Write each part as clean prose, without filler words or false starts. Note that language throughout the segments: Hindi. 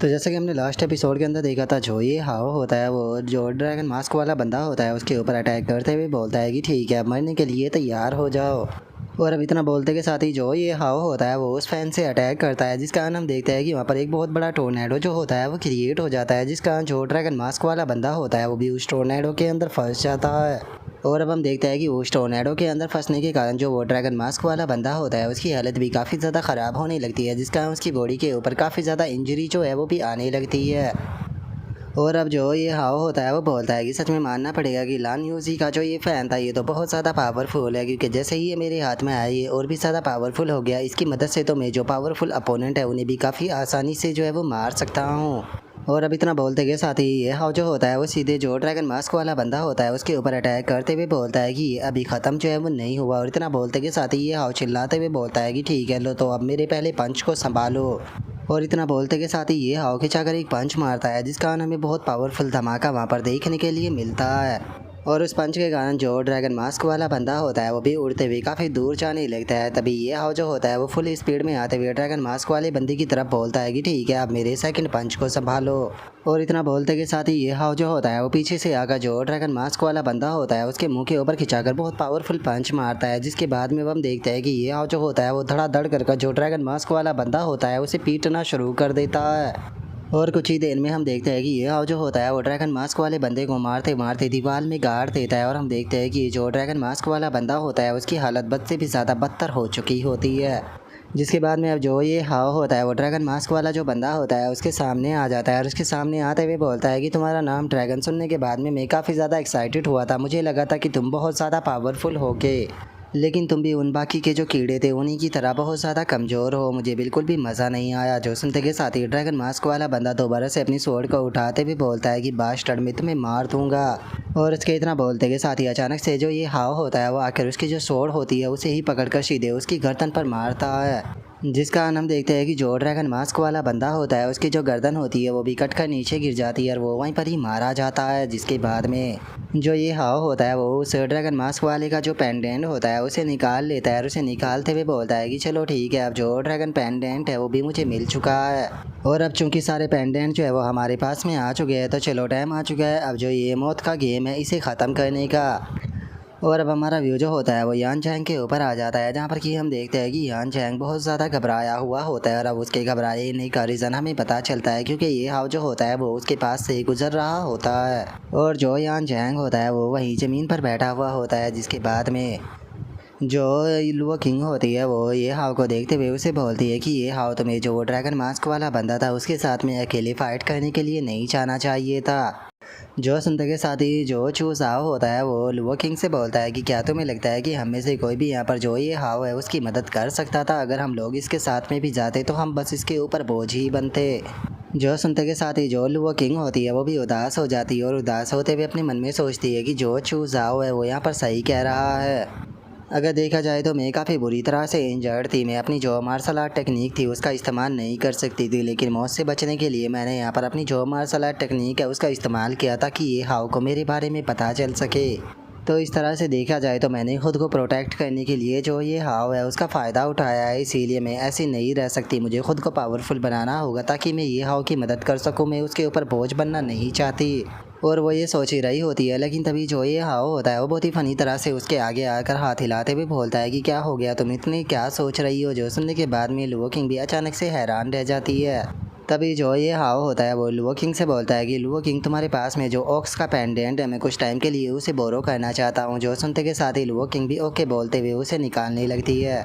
तो जैसा कि हमने लास्ट एपिसोड के अंदर देखा था, जो ये हाओ होता है वो जो ड्रैगन मास्क वाला बंदा होता है उसके ऊपर अटैक करते हुए बोलता है कि ठीक है, अब मरने के लिए तैयार हो जाओ। और अब इतना बोलते के साथ ही जो ये हाओ होता है वो उस फैन से अटैक करता है, जिस कारण हम देखते हैं कि वहाँ पर एक बहुत बड़ा टोर्नेडो जो होता है वो क्रिएट हो जाता है, जिस कारण जो ड्रैगन मास्क वाला बंदा होता है वो भी उस टोर्नेडो के अंदर फंस जाता है। और अब हम देखते हैं कि उस टोर्नेडो के अंदर फंसने के कारण जो वो ड्रैगन मास्क वाला बंदा होता है उसकी हालत भी काफ़ी ज़्यादा ख़राब होने लगती है, जिस कारण उसकी बॉडी के ऊपर काफ़ी ज़्यादा इंजरी जो है वो भी आने लगती है। और अब जो ये हाओ होता है वो बोलता है कि सच में मानना पड़ेगा कि लान यूजी का जो ये फ़ैन था ये तो बहुत ज़्यादा पावरफुल है, क्योंकि जैसे ही ये मेरे हाथ में आया ये और भी ज़्यादा पावरफुल हो गया। इसकी मदद से तो मैं जो पावरफुल अपोनेंट है उन्हें भी काफ़ी आसानी से जो है वो मार सकता हूँ। और अब इतना बोलते के साथ ही ये हाओ जो होता है वो सीधे जो ड्रैगन मास्क वाला बंदा होता है उसके ऊपर अटैक करते हुए बोलता है कि ये अभी ख़त्म जो है वो नहीं हुआ। और इतना बोलते के साथ ही ये हाओ चिल्लाते हुए बोलता है कि ठीक है, लो तो अब मेरे पहले पंच को संभालो। और इतना बोलते के साथ ही ये हाओ खिंचाकर एक पंच मारता है, जिस कारण हमें बहुत पावरफुल धमाका वहाँ पर देखने के लिए मिलता है। और उस पंच के कारण जो ड्रैगन मास्क वाला बंदा होता है वो भी उड़ते हुए काफ़ी दूर जाने लगता है। तभी ये हाओ जो होता है वो फुल स्पीड में आते हुए ड्रैगन मास्क वाले बंदे की तरफ बोलता है कि ठीक है, अब मेरे सेकंड पंच को संभालो। और इतना बोलते के साथ ही ये हाओ जो होता है वो पीछे से आकर जो ड्रैगन मास्क वाला बंदा होता है उसके मुंह के ऊपर खिंचाकर बहुत पावरफुल पंच मारता है, जिसके बाद में हम देखते हैं कि ये हाओ जो होता है वो धड़ाधड़ कर जो ड्रैगन मास्क वाला बंदा होता है उसे पीटना शुरू कर देता है। और कुछ ही देर में हम देखते हैं कि ये हाओ जो होता है वो ड्रैगन मास्क वाले बंदे को मारते मारते दीवार में गाड़ देता है। और हम देखते हैं कि जो ड्रैगन मास्क वाला बंदा होता है उसकी हालत बद से भी ज़्यादा बदतर हो चुकी होती है। जिसके बाद में अब जो ये हाओ होता है वो ड्रैगन मास्क वाला जो बंदा होता है उसके सामने आ जाता है और उसके सामने आते हुए बोलता है कि तुम्हारा नाम ड्रैगन सुनने के बाद में मैं काफ़ी ज़्यादा एक्साइटेड हुआ था। मुझे लगा था कि तुम बहुत ज़्यादा पावरफुल होगे, लेकिन तुम भी उन बाकी के जो कीड़े थे उन्हीं की तरह बहुत ज़्यादा कमज़ोर हो। मुझे बिल्कुल भी मज़ा नहीं आया। जो सुनते के साथ ही ड्रैगन मास्क वाला बंदा दोबारा से अपनी स्वॉर्ड को उठाते हुए बोलता है कि बास्टर्ड, मैं तुम्हें मार दूंगा। और उसके इतना बोलते के साथ ही अचानक से जो ये हाव होता है वो आकर उसकी जो स्वॉर्ड होती है उसे ही पकड़कर सीधे उसकी गर्दन पर मारता है, जिस कारण हम देखते हैं कि जो ड्रैगन मास्क वाला बंदा होता है उसकी जो गर्दन होती है वो भी कट कर नीचे गिर जाती है और वो वहीं पर ही मारा जाता है। जिसके बाद में जो ये हाव होता है वो उस ड्रैगन मास्क वाले का जो पेंडेंट होता है उसे निकाल लेता है और उसे निकालते हुए बोलता है कि चलो ठीक है, अब जो ड्रैगन पेंडेंट है वो भी मुझे मिल चुका है। और अब चूंकि सारे पेंडेंट जो है वो हमारे पास में आ चुके हैं, तो चलो टाइम आ चुका है अब जो ये मौत का गेम है इसे ख़त्म करने का। और अब हमारा व्यू जो होता है वो यान चैंग के ऊपर आ जाता है, जहाँ पर कि हम देखते हैं कि यान चैंग बहुत ज़्यादा घबराया हुआ होता है। और अब उसके घबराने का रीज़न हमें पता चलता है, क्योंकि ये हाव जो होता है वो उसके पास से गुजर रहा होता है और जो यान चैंग होता है वो वहीं ज़मीन पर बैठा हुआ होता है। जिसके बाद में जो लुआ किंग होती है वो ये हाव को देखते हुए उसे बोलती है कि ये हाव तुम्हें जो वो ड्रैगन मास्क वाला बंदा था उसके साथ में अकेले फाइट करने के लिए नहीं जाना चाहिए था। जो सुनते के साथ ही जो चूज हाव होता है वो लुआ किंग से बोलता है कि क्या तुम्हें लगता है कि हम में से कोई भी यहाँ पर जो ये हाव है उसकी मदद कर सकता था? अगर हम लोग इसके साथ में भी जाते तो हम बस इसके ऊपर बोझ ही बनते। जो सुनते के साथ ही जो लुआ किंग होती है वो भी उदास हो जाती है और उदास होते हुए अपने मन में सोचती है कि जो चूज हाव है वो यहाँ पर सही कह रहा है। अगर देखा जाए तो मैं काफ़ी बुरी तरह से इंजर्ड थी। मैं अपनी जो मार्शल आर्ट टेक्निक थी उसका इस्तेमाल नहीं कर सकती थी, लेकिन मौत से बचने के लिए मैंने यहाँ पर अपनी जो मार्शल आर्ट टेक्निक है उसका इस्तेमाल किया ताकि ये हाव को मेरे बारे में पता चल सके। तो इस तरह से देखा जाए तो मैंने खुद को प्रोटेक्ट करने के लिए जो ये हाव है उसका फ़ायदा उठाया है, इसीलिए मैं ऐसी नहीं रह सकती। मुझे खुद को पावरफुल बनाना होगा ताकि मैं ये हाव की मदद कर सकूँ। मैं उसके ऊपर बोझ बनना नहीं चाहती। और वो ये सोच ही रही होती है, लेकिन तभी जो ये हाव होता है वो बहुत ही फनी तरह से उसके आगे आकर हाथ हिलाते हुए बोलता है कि क्या हो गया, तुम इतनी क्या सोच रही हो? जो सुनने के बाद में लुओ किंग भी अचानक से हैरान रह जाती है। तभी जो ये हाव होता है वो लुओ किंग से बोलता है कि लुओ किंग, तुम्हारे पास में जो ऑक्स का पेंडेंट है मैं कुछ टाइम के लिए उसे बोरो करना चाहता हूँ। जो सुनते के साथ ही लुओ किंग भी ओके बोलते हुए उसे निकालने लगती है।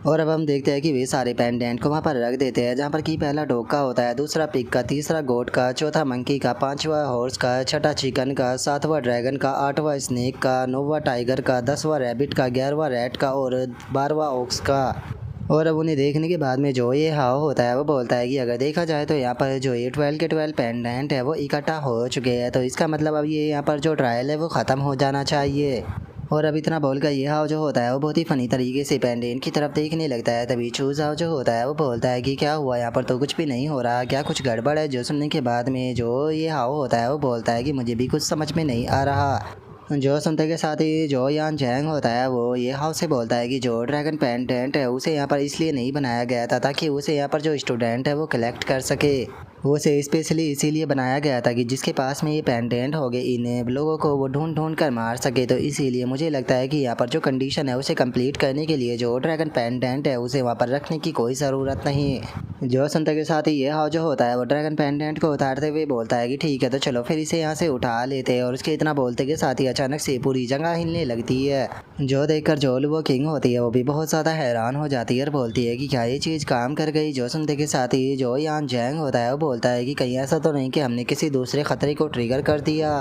और अब हम देखते हैं कि वे सारे पेंडेंट को वहाँ पर रख देते हैं, जहाँ पर कि पहला डॉग का होता है, दूसरा पिग का, तीसरा गोट का, चौथा मंकी का, पांचवा हॉर्स का, छठा चिकन का, सातवां ड्रैगन का, आठवां स्नेक का, नौवां टाइगर का, 10वां रैबिट का, 11वां रैट का और 12वां ऑक्स का। और अब उन्हें देखने के बाद में जो ये हाव होता है वो बोलता है कि अगर देखा जाए तो यहाँ पर जो ये 12 के 12 पेंडेंट है वो इकट्ठा हो चुके हैं, तो इसका मतलब अब ये यहाँ पर जो ट्रायल है वो ख़त्म हो जाना चाहिए। और अब इतना बोलकर ये हाव जो होता है वो बहुत ही फनी तरीके से पेंडेंट की तरफ देखने लगता है। तभी चूज हाव जो होता है वो बोलता है कि क्या हुआ, यहाँ पर तो कुछ भी नहीं हो रहा, क्या कुछ गड़बड़ है? जो सुनने के बाद में जो ये हाव होता है वो बोलता है कि मुझे भी कुछ समझ में नहीं आ रहा। जो सुनते के साथ ही जो यान जैंग होता है वो ये हाउ से बोलता है कि जो ड्रैगन पेंडेंट है उसे यहाँ पर इसलिए नहीं बनाया गया था ताकि उसे यहाँ पर जो स्टूडेंट है वो कलेक्ट कर सके। उसे स्पेशली इसीलिए बनाया गया था कि जिसके पास में ये पेंडेंट हो गए इन्हें लोगों को वो ढूंढ ढूंढ कर मार सके। तो इसीलिए मुझे लगता है कि यहाँ पर जो कंडीशन है उसे कंप्लीट करने के लिए जो ड्रैगन पेंडेंट है उसे वहाँ पर रखने की कोई ज़रूरत नहीं। जो सुनते के साथ ही ये हाउ जो होता है वो ड्रैगन पेंडेंट को उतारते हुए बोलता है कि ठीक है तो चलो फिर इसे यहाँ से उठा लेते हैं। और उसके इतना बोलते के साथ ही अचानक से पूरी जगह हिलने लगती है। जो देखकर जो वो किंग होती है वो भी बहुत ज़्यादा हैरान हो जाती है और बोलती है कि क्या ये चीज़ काम कर गई। जो सुनते के साथ ही जो यान जैंग होता है वो बोलता है कि कहीं ऐसा तो नहीं कि हमने किसी दूसरे खतरे को ट्रिगर कर दिया।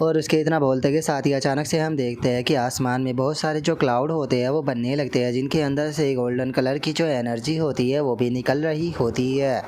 और उसके इतना बोलते के साथ ही अचानक से हम देखते हैं कि आसमान में बहुत सारे जो क्लाउड होते हैं वो बनने लगते हैं, जिनके अंदर से गोल्डन कलर की जो एनर्जी होती है वो भी निकल रही होती है।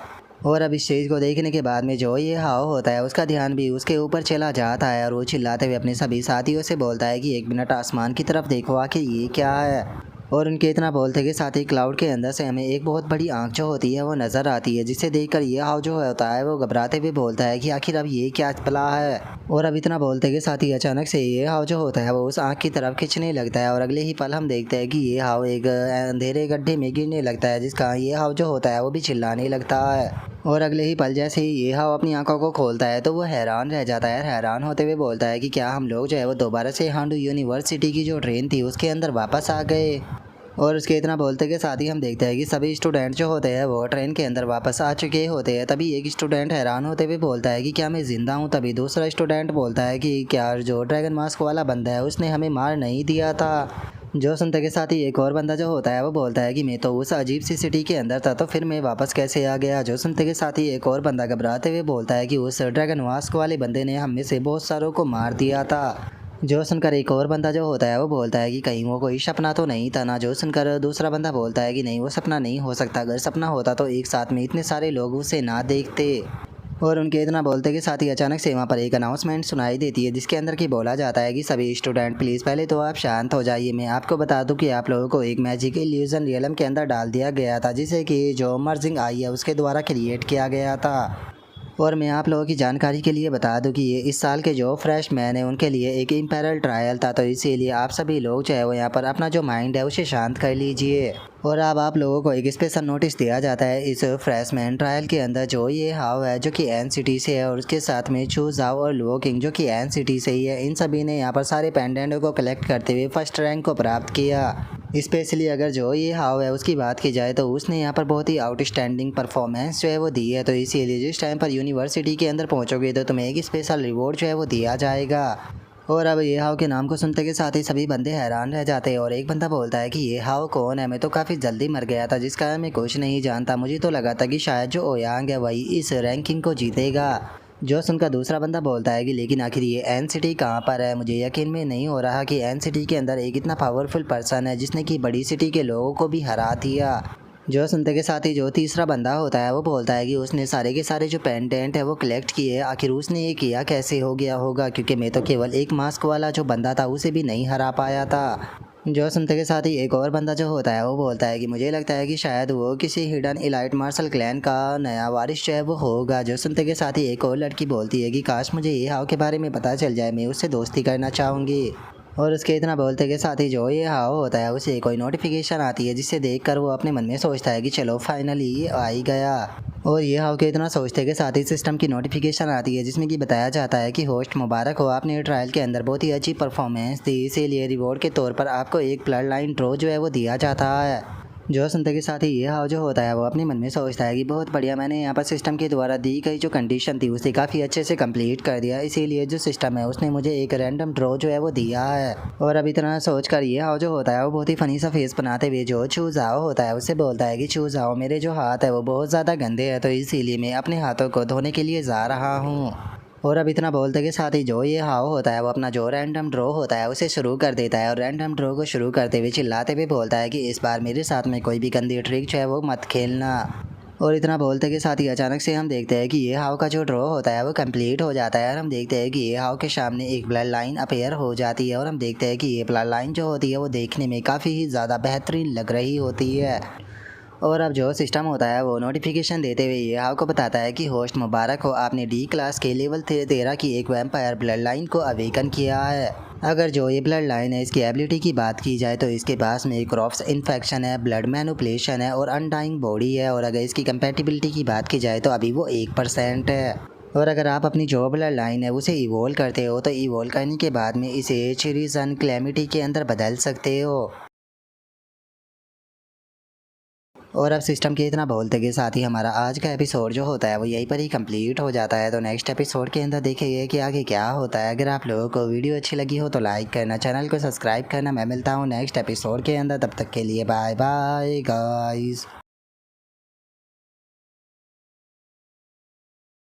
और अब इस चीज़ को देखने के बाद में जो ये हाव होता है उसका ध्यान भी उसके ऊपर चला जाता है और वो चिल्लाते हुए अपने सभी साथियों से बोलता है कि 1 मिनट आसमान की तरफ देखो आखिर ये क्या है। और उनके इतना बोलते के साथ ही क्लाउड के अंदर से हमें एक बहुत बड़ी आंख जो होती है वो नज़र आती है, जिसे देखकर ये हाव जो होता है वो घबराते हुए बोलता है कि आखिर अब ये क्या भला है। और अब इतना बोलते के साथ ही अचानक से ये हाव जो होता है वो उस आंख की तरफ खींचने लगता है और अगले ही पल हम देखते हैं कि ये हाव एक अंधेरे गड्ढे में गिरने लगता है, जिसका ये हाव जो होता है वो भी चिल्लाने लगता है। और अगले ही पल जैसे ही ये हाव अपनी आंखों को खोलता है तो वो हैरान रह जाता है। हैरान होते हुए बोलता है कि क्या हम लोग जो है वो दोबारा से हांडू यूनिवर्सिटी की जो ट्रेन थी उसके अंदर वापस आ गए। और उसके इतना बोलते के साथ ही हम देखते हैं कि सभी स्टूडेंट जो होते हैं वो ट्रेन के अंदर वापस आ चुके होते हैं। तभी एक स्टूडेंट हैरान होते हुए बोलता है कि क्या मैं ज़िंदा हूँ। तभी दूसरा स्टूडेंट बोलता है कि क्या जो ड्रैगन मास्क वाला बंदा है उसने हमें मार नहीं दिया था। जो सुनते के साथ ही एक और बंदा जो होता है वो बोलता है कि मैं तो उस अजीब सी सिटी के अंदर था तो फिर मैं वापस कैसे आ गया। जो सुनते के साथ ही एक और बंदा घबराते हुए बोलता है कि उस ड्रैगन मास्क वाले बंदे ने हम में से बहुत सारों को मार दिया था। जो सुनकर एक और बंदा जो होता है वो बोलता है कि कहीं वो कोई सपना तो नहीं था ना। जो सुनकर दूसरा बंदा बोलता है कि नहीं वो सपना नहीं हो सकता, अगर सपना होता तो एक साथ में इतने सारे लोग उसे ना देखते। और उनके इतना बोलते के साथ ही अचानक से वहाँ पर एक अनाउंसमेंट सुनाई देती है, जिसके अंदर की बोला जाता है कि सभी स्टूडेंट प्लीज़ पहले तो आप शांत हो जाइए। मैं आपको बता दूं कि आप लोगों को एक मैजिक इल्यूजन रियलम के अंदर डाल दिया गया था, जिसे कि जो मर्जिंग आई है उसके द्वारा क्रिएट किया गया था। और मैं आप लोगों की जानकारी के लिए बता दूं कि ये इस साल के जो फ्रेशमैन है उनके लिए एक इम्पेरल ट्रायल था, तो इसीलिए आप सभी लोग जो है वो यहाँ पर अपना जो माइंड है उसे शांत कर लीजिए। और अब आप लोगों को एक स्पेशल नोटिस दिया जाता है इस फ्रेशमैन ट्रायल के अंदर। जो ये हाव है जो कि एन सिटी से है और उसके साथ में चू जाओ और लुओ किंग जो कि एन सिटी से ही है, इन सभी ने यहाँ पर सारे पेंडेंटों को कलेक्ट करते हुए फर्स्ट रैंक को प्राप्त किया। स्पेशली अगर जो ये हाव है उसकी बात की जाए तो उसने यहाँ पर बहुत ही आउटस्टैंडिंग परफॉर्मेंस जो है वो दी है। तो इसीलिए जिस टाइम पर यूनिवर्सिटी के अंदर पहुँचोगे तो तुम्हें एक स्पेशल रिवॉर्ड जो है वो दिया जाएगा। और अब ये हाव के नाम को सुनते के साथ ही सभी बंदे हैरान रह जाते हैं और एक बंदा बोलता है कि ये हाव कौन है, मैं तो काफ़ी जल्दी मर गया था जिस कारण मैं कुछ नहीं जानता, मुझे तो लगा था कि शायद जो ओयांग है वही इस रैंकिंग को जीतेगा। जो सुनकर दूसरा बंदा बोलता है कि लेकिन आखिर ये एन सिटी कहाँ पर है, मुझे यकीन में नहीं हो रहा कि एन सिटी के अंदर एक इतना पावरफुल पर्सन है जिसने कि बड़ी सिटी के लोगों को भी हरा दिया। जो सुनते के साथ ही जो तीसरा बंदा होता है वो बोलता है कि उसने सारे के सारे जो पेंडेंट है वो कलेक्ट किए, आखिर उसने ये किया कैसे हो गया होगा, क्योंकि मैं तो केवल एक मास्क वाला जो बंदा था उसे भी नहीं हरा पाया था। जो सुनते के साथ ही एक और बंदा जो होता है वो बोलता है कि मुझे लगता है कि शायद वो किसी हिडन इलाइट मार्शल क्लैन का नया वारिस जो है वो होगा। जो सुनते के साथ ही एक और लड़की बोलती है कि काश मुझे ये हाव के बारे में पता चल जाए, मैं उससे दोस्ती करना चाहूँगी। और उसके इतना बोलते के साथ ही जो ये हाव होता है उसे कोई नोटिफिकेशन आती है, जिससे देखकर वो अपने मन में सोचता है कि चलो फाइनली ये आ ही गया। और ये हाव के इतना सोचते के साथ ही सिस्टम की नोटिफिकेशन आती है, जिसमें कि बताया जाता है कि होस्ट मुबारक हो, आपने ट्रायल के अंदर बहुत ही अच्छी परफॉर्मेंस दी, इसीलिए रिवॉर्ड के तौर पर आपको एक ब्लड लाइन ड्रॉ जो है वो दिया जाता है। जो सुनते के साथ ही ये हाव जो होता है वो अपने मन में सोचता है कि बहुत बढ़िया, मैंने यहाँ पर सिस्टम के द्वारा दी गई जो कंडीशन थी उसे काफ़ी अच्छे से कंप्लीट कर दिया, इसीलिए जो सिस्टम है उसने मुझे एक रैंडम ड्रॉ जो है वो दिया है। और अब इतना सोच कर ये हाव जो होता है वो बहुत ही फनी सा फेस बनाते हुए जो चू जाओ होता है उससे बोलता है कि चू जाओ, मेरे जो हाथ है वो बहुत ज़्यादा गंदे हैं, तो इसीलिए मैं अपने हाथों को धोने के लिए जा रहा हूँ। और अब इतना बोलते के साथ ही जो ये हाव होता है वो अपना जो रैंडम ड्रॉ होता है उसे शुरू कर देता है और रैंडम ड्रॉ को शुरू करते हुए चिल्लाते हुए बोलता है कि इस बार मेरे साथ में कोई भी गंदी ट्रिक जो है वो मत खेलना। और इतना बोलते के साथ ही अचानक से हम देखते हैं कि ये हाव का जो ड्रॉ होता है वो कंप्लीट हो जाता है और हम देखते हैं कि ये हाव के सामने एक ब्लड लाइन अपेयर हो जाती है और हम देखते हैं कि ये ब्लड लाइन जो होती है वो देखने में काफ़ी ही ज़्यादा बेहतरीन लग रही होती है। और अब जो सिस्टम होता है वो नोटिफिकेशन देते हुए ये हाउ को बताता है कि होस्ट मुबारक हो, आपने डी क्लास के लेवल 13 की एक वैम्पायर ब्लड लाइन को अवेकन किया है। अगर जो ये ब्लड लाइन है इसकी एबिलिटी की बात की जाए तो इसके पास में क्रॉप्स इन्फेक्शन है, ब्लड मैनुपुलेशन है और अनडाइंग बॉडी है। और अगर इसकी कंपेटिबिलिटी की बात की जाए तो अभी वो 1% है। और अगर आप अपनी जो ब्लड लाइन है उसे इवोल्व करते हो तो इवोल्व करने के बाद में इसे रीजन क्लैमिटी के अंदर बदल सकते हो। और अब सिस्टम के इतना बोलते के साथ ही हमारा आज का एपिसोड जो होता है वो यहीं पर ही कंप्लीट हो जाता है। तो नेक्स्ट एपिसोड के अंदर देखेंगे कि आगे क्या होता है। अगर आप लोगों को वीडियो अच्छी लगी हो तो लाइक करना, चैनल को सब्सक्राइब करना। मैं मिलता हूँ नेक्स्ट एपिसोड के अंदर, तब तक के लिए बाय बाय गाइस।